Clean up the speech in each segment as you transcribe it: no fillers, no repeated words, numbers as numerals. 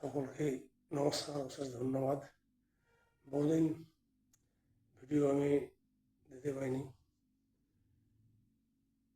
সকলকে নমস্কার, অশেষ ধন্যবাদ। বহুদিন ভিডিও আমি দিতে পারিনি।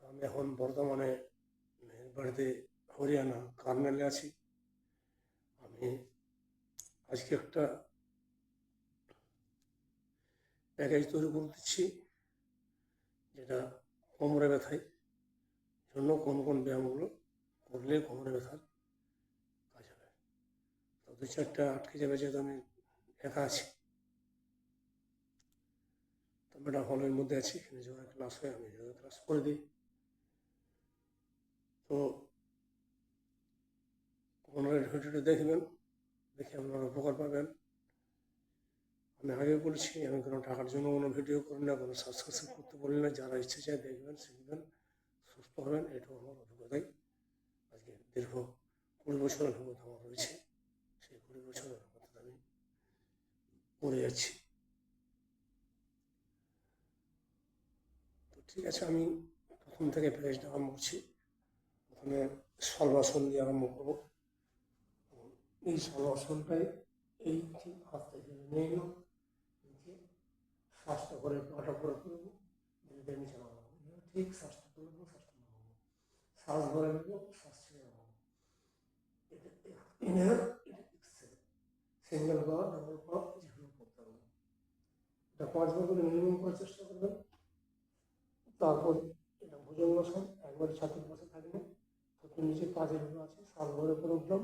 আমি এখন বর্তমানে মেয়ের বাড়িতে হরিয়ানা কার্নেলে আছি। আমি আজকে একটা প্যাকেজ তৈরি করে দিচ্ছি, যেটা কোমরে ব্যথায় জন্য কোন কোন ব্যায়ামগুলো করলে কোমরে ব্যথার কাজ হবে। তো দু চারটা আটকে যাবে, যেহেতু আমি একা আছি। তো আমরা হলের মধ্যে আছি, এখানে যোগা ক্লাস হয়, আমি যোগা ক্লাস করে দিই। তো কোমরের ভিডিওটা দেখবেন, দেখে আপনারা উপকার পাবেন। আমি আগে বলেছি, আমি কোনো টাকার জন্য কোনো ভিডিও করি না, কোনো সাবস্ক্রিপশন করতে বলি না। যারা ইচ্ছে চায় দেখবেন, শিখবেন, সুস্থ হবেন। এটাও আমার অভিজ্ঞতাই। আজকে দীর্ঘ 20 বছরের অভিজ্ঞতা আমার রয়েছে। সেই 20 বছরের অভিজ্ঞতা আমি করে যাচ্ছি। তো ঠিক আছে, আমি প্রথম থেকে প্যাকেজটা আরম্ভ করছি। প্রথমে সলবাসন দিয়ে আরম্ভ করবো। এই সলবাসনটাই এই হাত থেকে নিয়ে এলাম, নিচে শ্বাসটা করে পাটা করে করবো, ধীরে নিচে নামাবো। ঠিক শ্বাসটা তুলবো, শ্বাসটা নামাবো, শ্বাস ধরে নেবো, শ্বাস ছেড়ে নামাবো। এটা ইনহেল, এটা এক্সহেল, সিঙ্গেল বা ডাবল পা যেগুলো করতে হবে। এটা 5 বার করে মিনিমাম করার চেষ্টা করবেন। তারপর এটা ভুজঙ্গাসন, একবার ছাতির পাশে থাকবে, ছাতির নিচে পাঁচের উপরে আছে, শ্বাস ধরে করে উঠলাম।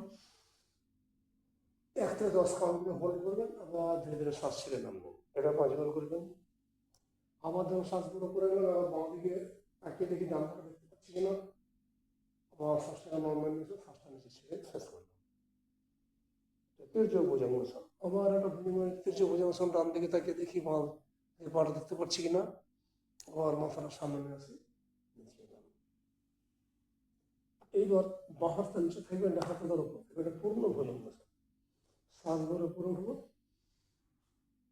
1 থেকে 10 কাউন্ট করে হোল্ড করবেন, আবার ধীরে ধীরে শ্বাস ছেড়ে নামবেন। এটা 5 বার করবেন। আবার যখন শ্বাসগুলো করে গেলেন, আবার বাঁ দিকে তাকিয়ে দেখি ডান পাটা দেখতে পাচ্ছি কিনা। আবার শ্বাসটা নর্মাল নিচে, শ্বাসটা নিচে ছেড়ে শেষ করলাম। তৃতীয় ভুজঙ্গাসন, আবার একটা তৃতীয় ভুজঙ্গাসন, ডান দিকে তাকিয়ে দেখি বাঁ পাটা দেখতে পাচ্ছি কিনা। আবার মাথাটা সামনে নিয়ে আসি, নিচে এলাম। এইবার বাঁ হাতটা নিচে থাকবে, ডান হাতটা উপর থাকবে। এটা পূর্ণ ভুজঙ্গাসন। শ্বাস ধরে উপরে উঠবো,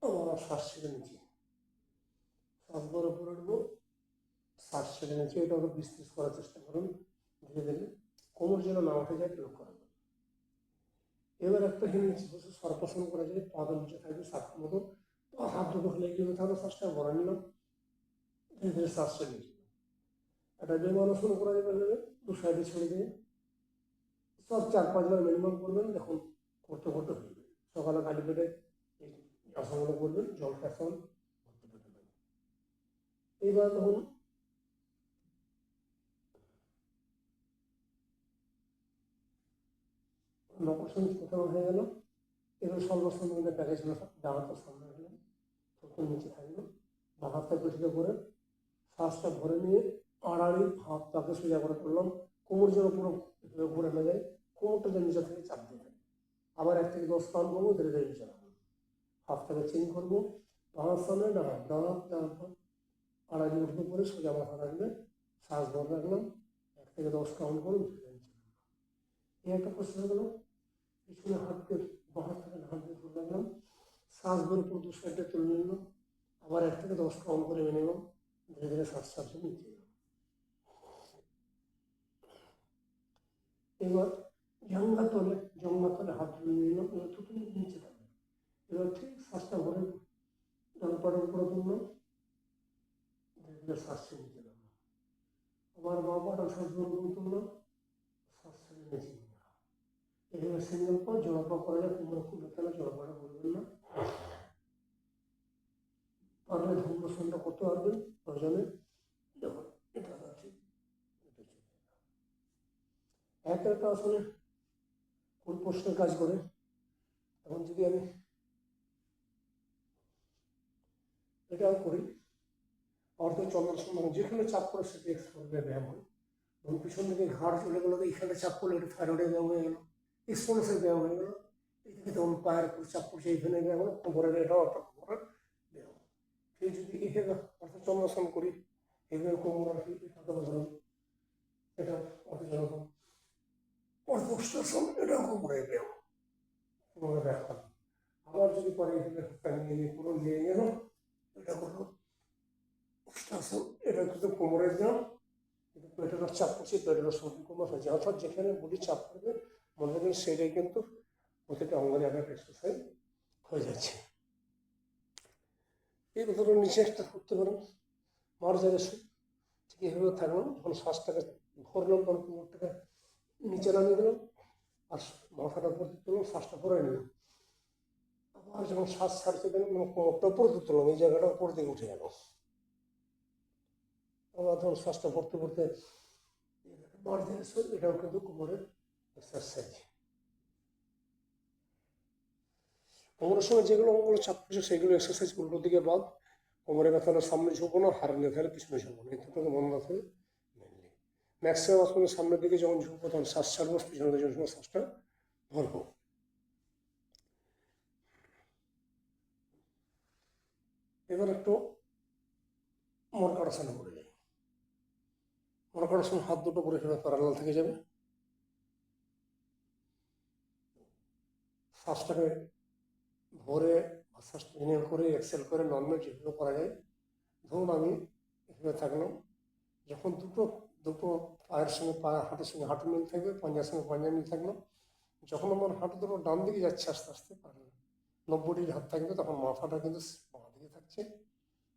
আবার শ্বাস ছেড়ে নিচে, শ্বাস ধরে উপরে উঠবো, শ্বাস ছেড়ে নিচে। এটা আরো বিস্তৃত করার চেষ্টা করুন ধীরে ধীরে, কোমর যেন না উঠে যায় লক্ষ্য রাখবেন। এবার একটা জিনিস বসে সর্পাসন করা যায়, পাদল নিচে থাকবে 7 মতো, হাত দুটো হলে এগিয়ে তাহলে শ্বাসটা ভরা নিলাম, ধীরে ধীরে শ্বাস ছেড়ে নিয়েছিলাম। একটা বেমানুসন করা যাবে, 2 সাইডে ছেড়ে দিয়ে সব 4-5 বার মিনিমাম করবেন। দেখুন করতে করতে হয়ে যাবে। সকালে খালি পেটে এই আসনগুলো করবেন, জল আসন করতে পারবেন। এইবার তখন নকশন কোথাও হয়ে গেল। এবার সর্বস্থান মধ্যে প্যাকেজ হলো, ডান হাতের সামনে রাখলেন, প্রথম নিচে থাকলো, বা হাতটা পিঠিতে করে শ্বাসটা ভরে নিয়ে আড়াআড়ি হাতটাকে সোজা করে করলাম। কোমর যেন পুরো ঘুরে না যায়, কোমরটা যেন নিচে থেকে চাপ দিয়ে থাকে। আবার 1 থেকে 10 কাউন্ট করবো, ধীরে ধীরে নিচে নামবো। হাতটাকে চেঞ্জ করবো, বাঁ সামনে ডান হাত, ডান হাত আড়াআড়ি উঠতে করে সোজা মাথা রাখবে, শ্বাস ধরে রাখলাম, 1 থেকে 10 কাউন্ট করুন, ধীরে ধীরে নিচে নামলাম। এই একটা প্রশ্ন হয়ে গেল। পিছনে হাতকে বাঁ হাত থেকে হাত দিয়ে ধরে রাখলাম, শ্বাস ধরে পুরো 2 সাইডে তুলে নিলাম, আবার 1 থেকে 10 কাউন্ট করে নিলাম, ধীরে ধীরে শ্বাস ছাড়ছে নিচে এলাম। এবার জঙ্ঘা তলে হাত ধরে নিলাম, এবার থুতু নিচে থাকবে। এবার ঠিক শ্বাসটা ভরে ডান পাটার উপরে তুললাম, ধীরে ধীরে শ্বাস ছেড়ে নিচে নামলাম। আবার বাঁ পাটা শ্বাস ভরে তুললাম, শ্বাস ছেড়ে নিচে নিলাম। এভাবে সিঙ্গেল পা জোড়া পা করা যায়, তোমরা খুব একটা জোড়া পাটা করবেন না। পারলে ধর্মাসনটা করতে পারবেন প্রয়োজনে। দেখুন এটা আছে, এটা চলে একটা আসলে কোন প্রশ্নের কাজ করে। এখন যদি আমি এটাও করি, অর্ধ চন্দ্রাসন, যেখানে চাপ করে সেটা এক্সপোর্টের ব্যায়াম হয়। এবং পিছন দিকে ঘাড় চলে গেলো, এইখানে চাপ করলে এটা থাইরয়েডের ব্যায়াম হয়ে গেল, এক্সপোর্টের ব্যায়াম হয়ে গেল। এই থেকে তখন পায়ের উপর চাপ পড়ছে, এইখানে ব্যায়াম হলো, কোমরের এটাও একটা কোমরের ব্যায়াম। সেই যদি এভাবে অর্ধ চন্দ্রাসন করি, এইভাবে কোমর আর কি ধরুন, এটা অর্ধ চন্দ্রাসন, অর্ধষ্টাসন, এটাও কোমরের ব্যায়াম, কোমরের ব্যায়াম। আবার যদি পরে এইভাবে নিয়ে পুরো নিয়ে গেল, এটা করলো অষ্টাসন, এটা কিন্তু কোমরের ব্যায়াম, কিন্তু পেটের চাপ পড়ছে, পেটের সন্ধি কোমর হয়েছে। অর্থাৎ যেখানে বডি চাপ পড়বে মনে রাখবেন, সেটাই কিন্তু প্রতিটা অঙ্গনে একটা এক্সারসাইজ হয়ে যাচ্ছে। এই ধরুন নিচে একটা করতে পারেন, মার্জারে ঠিক এইভাবে থাকলাম, যখন শ্বাসটাকে ভরলাম তখন কোমরটাকে নিচে নামিয়ে দিলাম আর মাথাটা উপর তুললাম, শ্বাসটা ভরে নিলাম। আবার যখন শ্বাস ছাড়তে দিলাম কোমরটা উপর দিকে তুললাম, এই জায়গাটা উপর দিকে উঠে গেল। আবার যখন শ্বাসটা ভরতে ভরতে মার্জারে এটাও কিন্তু কোমরের এক্সারসাইজ। কোমরের সময় যেগুলো অঙ্গগুলো চাপ করছে সেগুলো এক্সারসাইজ উল্টো দিকে বাদ। কোমরে ব্যথা হলে সামনে ঝুঁকবো না, হাড় ব্যথা হলে পিছনে ঝুঁকবো না, এই দুটোকে মনে রাখতে হবে মেনলি। ম্যাক্সিমাম আসলে সামনের দিকে যখন ঝুঁকবো তখন শ্বাস ছাড়বো, পিছনে দিকে যখন শ্বাসটা ধরবো। এবার একটু মরকাটাসনে পড়ে যাই। মরকাটাসন হাত দুটো পরে প্যারালাল থেকে যাবে, শ্বাসটাকে ভরে শ্বাস ইনহেল করে এক্সেল করে নর্মাল যেভাবে করা যায়। ধরুন আমি এভাবে থাকলাম, যখন দুটো দুটো পায়ের সঙ্গে পা, হাঁটুর সঙ্গে হাঁটু মিল থাকবে, পাঞ্জার সঙ্গে পাঞ্জা মিল থাকলো। যখন আমার হাঁটু দুটো ডান দিকে যাচ্ছে আস্তে আস্তে 90 ডিগ্রি হাত থাকবে, তখন মাথাটা কিন্তু বাঁ দিকে থাকছে।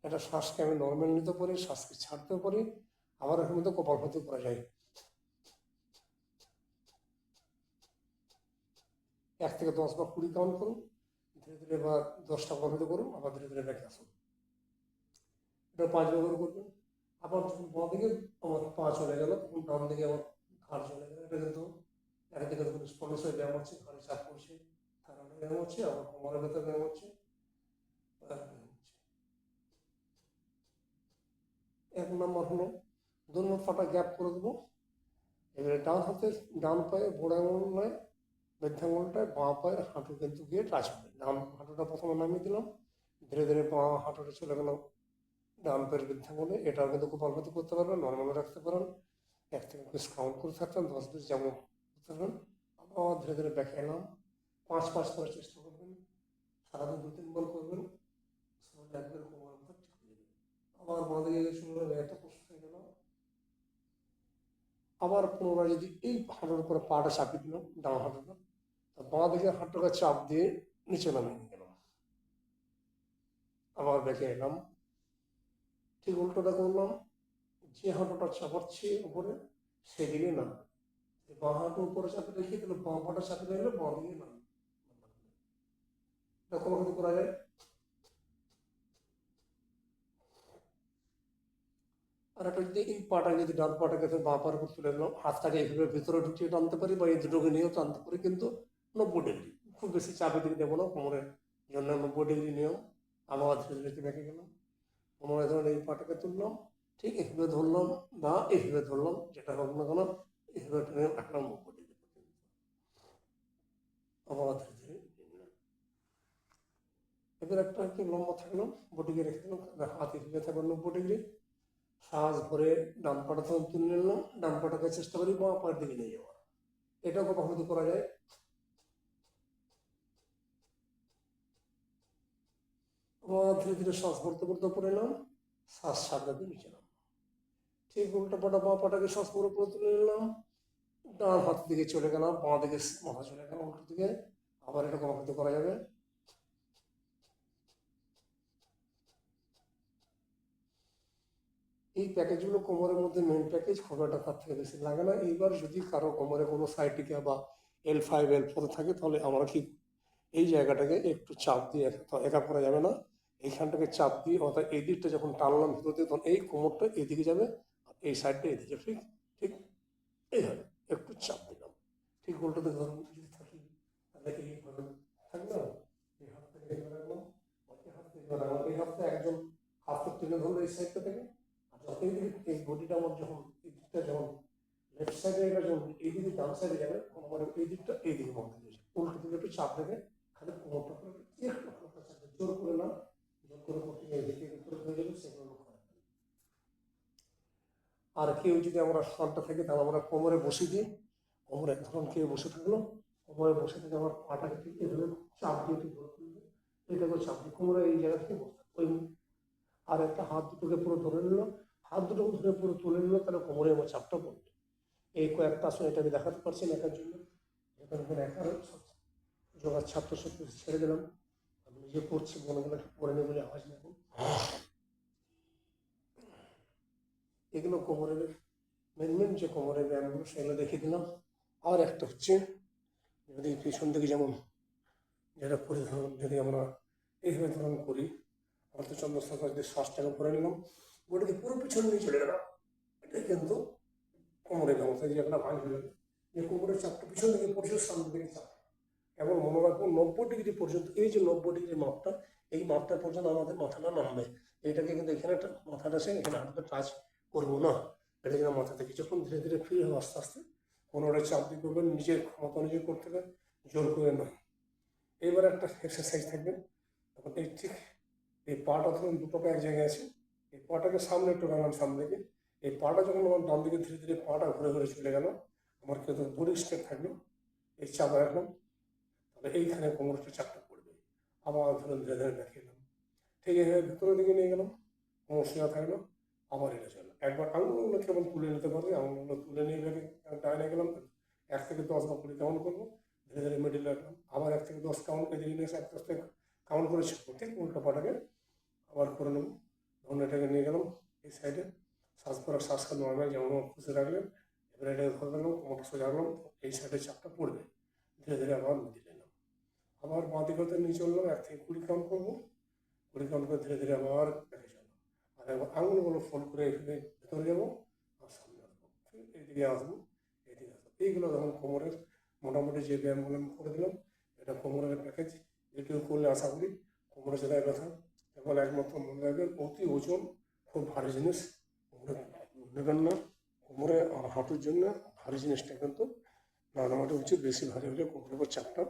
এটা শ্বাসকে আমি নর্মাল নিতে পারি, শ্বাসকে ছাড়তেও পারি, আবার এর মধ্যে কপালভাতি করা যায়। 1 থেকে 10 বা 20 কাউন্ট করুন, ধীরে ধীরে বা 10টা কপালভাতি করুন, আবার ধীরে ধীরে ব্যাকে আসুন। এটা 5 বার করে করবেন। আবার যখন বাঁ দিকে আমার পা চলে গেল, তখন ডান দিকে আমার ঘাড় চলে গেল। এটা কিন্তু একদিকে দেখুন স্পন্ডস হয়ে ব্যায়াম হচ্ছে, ঘাড়ে চাপ পড়ছে, থাকানো ব্যায়াম হচ্ছে, আবার কোমরের ভেতরে ব্যায়াম হচ্ছে। 1 নম্বর হলো দুই পাটা গ্যাপ করে দেবো। এবারে ডান হাতে ডান পায়ে বুড়ো আঙুল নয়, বৃদ্ধাঙ্গুলটায় বাঁ পায়ের হাঁটু কিন্তু গিয়ে টাচ হবে। ডান হাঁটুটা প্রথমে নামিয়ে দিলাম, ধীরে ধীরে বাঁ হাঁটুটা চলে গেল ডান পায়ের বৃদ্ধাঙ্গুলে। এটাও কিন্তু কপালভাতি করতে পারবেন, নর্মালে রাখতে পারেন। 1 থেকে 20 কাউন্ট করে থাকতেন, 10-20 যেমন করতে পারবেন। আবার ধীরে ধীরে ব্যাকে এলাম, 5-5 করার চেষ্টা করবেন, সারাদিন 2-3 বার করবেন, একবার কোমর ঠিক হয়ে যাবে। আবার বাঁ দিকে শুরু হয়ে এত কষ্ট হয়ে গেল। আবার পুনরায় যদি এই হাঁটুর উপরে পাটা চাপিয়ে দিলাম, ডান হাঁটুটা, বাঁ দিকে হাঁটুটা চাপ দিয়ে নিচে নামিয়ে গেলাম, আবার ব্যাকে এলাম, ঠিক উল্টোটা করলাম, যে হাঁটুটা চাপাচ্ছি উপরে সেদিকে নাম, বাঁ হাঁটু উপরে চাপিয়ে রেখে তাহলে বাঁ পাটা চাপিয়ে দিলে বাঁ দিকে নাম। এটা কোনো কিছু করা যায়। আর একটা যদি এই পাটা যদি ডান পাটাকে বাঁ পার উপর তুলে দিলাম, হাতটাকে এইভাবে ভিতরে ঢুকিয়ে টানতে পারি বা এই দুটোকে নিয়েও টানতে পারি, কিন্তু 90 ডিগ্রি, খুব বেশি চাপে দিকে দেবো না, কোমরের জন্য 90 ডিগ্রি নিয়েও। আবার ধীরে ধীরে ব্যাকে গেলাম, পুনরায় ধরুন এই পাটাকে তুললাম, ঠিক এইভাবে ধরলাম বা এইভাবে ধরলাম, যেটা হোক না কেন এইভাবে টেনে রাখলাম 90 ডিগ্রি। আবার ধীরে ধীরে এবার একটা একটু লম্বা থাকলাম, বডিকে রেখে দিলাম, হাত এইভাবে থাকলাম 90 ডিগ্রি। শ্বাস ভরে ডান পাটা তখন তুলে নিলাম, ডান পাটাকে চেষ্টা করি বাঁ পায়ের দিকে নিয়ে যাওয়ার। এটাও কখনো করা যায়। আবার ধীরে ধীরে শ্বাস ভরতে ভরতে উপরে এলাম, শ্বাস সামনে দিয়ে নিচে নাম, ঠিক উল্টা পাটা বাঁ পাটাকে শ্বাস ভরে উপরে তুলে নিলাম, ডান হাত দিকে চলে গেলাম, বাঁ দিকে মাথা চলে গেলাম উল্টো দিকে। আবার এটা কখনো করা যাবে। এই প্যাকেজগুলো কোমরের মধ্যে মেন প্যাকেজ, খুব একটা তার থেকে বেশি লাগে না। এইবার যদি কারো কোমরে কোনো সাইটিকা বা L5 L4 থাকে, তাহলে আমরা কি এই জায়গাটাকে একটু চাপ দিয়ে, একা করা যাবে না, এইখানটাকে চাপ দিয়ে, অর্থাৎ এই দিকটা যখন টানলাম ভিতর দিয়ে, তখন এই কোমরটা এদিকে যাবে আর এই সাইডটা এদিকে, ঠিক ঠিক এইভাবে একটু চাপ দিলাম। ঠিক উল্টোতে ধরুন যদি থাকি, তাহলে এইভাবে থাকলাম, এই হাত থেকে এভাবে রাখলাম, বাকি হাত থেকে রাখলাম, এই হাতটা একজন হাতটা তুলে ধরলো এই সাইডটা থেকে, আর যতই এই বডিটা আমার যখন এই দিকটা যখন লেফট সাইডে, এটা যখন এই দিকে ডান সাইডে যাবে, তখন আমার এই দিকটা এই দিকে মনে হয়েছে, উল্টো দিকে একটু চাপ দেবে, খালি কোমরটা করে একটু হালকা চাপ দেবে, জোর করে না, জোর করে করতে গিয়ে এদিকে উপরে হয়ে যাবে, সেগুলো লক্ষ্য রাখবেন। আর কেউ যদি আমরা শান্ত থাকি, তাহলে আমরা কোমরে বসে দিই, কোমরে ধরুন কেউ বসে থাকলো, কোমরে বসে থেকে আমার পাটাকে ঠিক এভাবে চাপ দিয়ে একটু ধরে ফেলবে, এটাকে চাপ দিয়ে কোমরে এই জায়গা থেকে বসে ওই, আর একটা হাত দুটোকে পুরো ধরে নিল, হাত দুটো ধরে পুরো তুলে নিল, তাহলে কোমরে আমার চাপটা পড়বে। এই কয়েকটা আসলে এটা আমি দেখাতে পারছি না একার জন্য, এখানে একার যোগার ছাত্র ছাত্রী ছেড়ে দিলাম, আমি নিজে পড়ছি, মনে মনে পড়ে নেই বলে আওয়াজ নেই। এগুলো কোমরের মেন যে কোমরের ব্যায়ামগুলো সেগুলো দেখিয়ে দিলাম। আর একটা হচ্ছে যদি পিছন থেকে যেমন যেটা পরিধান যদি আমরা এইভাবে ধারণ করি, অর্থ চন্দ্রস্থল যদি শ্বাসটাকে করে নিলাম, বডিকে পুরো পিছন নিয়ে চলে গেলাম, এটা কিন্তু কোমরের ব্যবস্থা যে একটা ভাঙ হয়ে যাবে, যে কোমরের চাপটা পিছন দিকে পড়ছে, সামনের দিকে চাপ। এবং মনে রাখবো 90 ডিগ্রি পর্যন্ত, এই যে 90 ডিগ্রি মাপটা, এই মাপটা পর্যন্ত আমাদের মাথাটা নামবে। এটাকে কিন্তু এখানে একটা মাথাটা সে এখানে হাতটা টাচ করবো না, এটা যেন মাথা থেকে যখন ধীরে ধীরে ফ্রি হবে আস্তে আস্তে কোনোটা চাপ দিয়ে করবেন, নিজের ক্ষমতা অনুযায়ী করতে হবে, জোর করে নয়। এবার একটা এক্সারসাইজ থাকবে, তখন এই ঠিক এই পাটা ধরুন দুটো পা এক জায়গায় আছে, এই পাটাকে সামনে একটু রাখলাম সামনে দিকে, এই পাটা যখন আমার ডান দিকে ধীরে ধীরে পাটা ঘুরে ঘুরে চলে গেল, আমার কিন্তু বডি স্ট্রেট থাকলো, এই চাপ রাখলাম, তাহলে এইখানে কোমরটা চাপটা পড়বে। আবার ধরুন ধীরে ধীরে দেখিয়ে এলাম, ঠিক এইভাবে ভিতরের দিকে নিয়ে গেলাম, কোমর সোজা থাকলো, আবার এটা চললো। একবার আঙুলগুলো কেমন তুলে নিতে পারবে, আঙুলগুলো তুলে নিয়ে ডাইনে গেলাম, 1 থেকে 10 বা 20 কাউন্ট করবো, ধীরে ধীরে মিডিল রাখলাম, আবার 1 থেকে 10 কাউন্ট এদিকে নিয়ে এসে 10 থেকে কাউন্ট করে ছিল, ঠিক উল্টো পাটাকে আবার করে নেবো। ধরুন এটাকে নিয়ে গেলাম এই সাইডে, শ্বাস করার শ্বাসকে নর্মাল যেমন খুশি রাখলেন, এবার এটাকে ধরে রাখলাম, কোমরটা সোজা রাখলাম, এই সাইডে চাপটা পড়বে, ধীরে ধীরে আবার মিডিল নিলাম, আবার বাঁ দিকে নিয়ে চললাম, 1 থেকে 20 কাউন্ট করবো, 20 কাউন্ট করে ধীরে ধীরে আবার ব্যাকে চললাম, আর একবার আঙুলগুলো ফোল্ড করে এখানে ভেতরে যাবো আর সামনে আসবো, এইদিকে আসবো, এইদিকে আসবো। এইগুলো যখন কোমরের মোটামুটি যে ব্যায়ামগুলো আমি করে দিলাম, এটা কোমরের প্যাকেজ, এটিও করলে আশা করি কোমরে যেটা ব্যথা এবং একমাত্র মনে রাখবেন, অতি ওজন খুব ভারী জিনিস কোমরে নেবেন না, কোমরে আর হাঁটুর জন্য ভারী জিনিসটা কিন্তু না নেওয়াটা উচিত, বেশি ভারী হলে কোমরের উপর চাপটা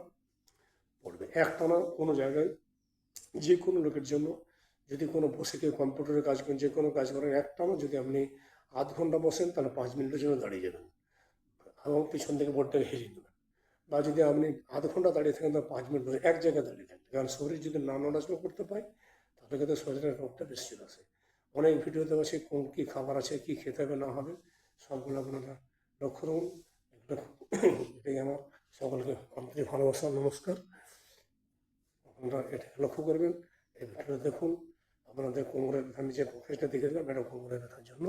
পড়বে। একটানা কোনো জায়গায় যে কোনো লোকের জন্য যদি কোনো বসে কেউ কম্পিউটারে কাজ করেন, যে কোনো কাজ করেন, একটানা যদি আপনি আধ ঘন্টা বসেন তাহলে 5 মিনিটের জন্য দাঁড়িয়ে যাবেন এবং পিছন থেকে বোর্ডটাকে হেরিয়ে দেবেন। বা যদি আপনি আধ ঘন্টা দাঁড়িয়ে থাকেন তাহলে 5 মিনিট বসে এক জায়গায় দাঁড়িয়ে থাকবেন, কারণ শরীর যদি না নড়াচড়া করতে পায় তাহলে কিন্তু শরীরের রোগটা বেশি চলে আসে। অনেক ভিডিওতে বসে কোন কী খাবার আছে, কী খেতে হবে না হবে, সবগুলো আপনারা লক্ষ্য রাখুন। এটাই আমার সকলকে আন্তরিক ভালোবাসা, নমস্কার। আপনারা এটা লক্ষ্য করবেন, এই ভিডিওটা দেখুন, আপনাদের কোমরের, আমি যে প্রসেসটা দেখে দিলাম এটা কোমরের ব্যথার জন্য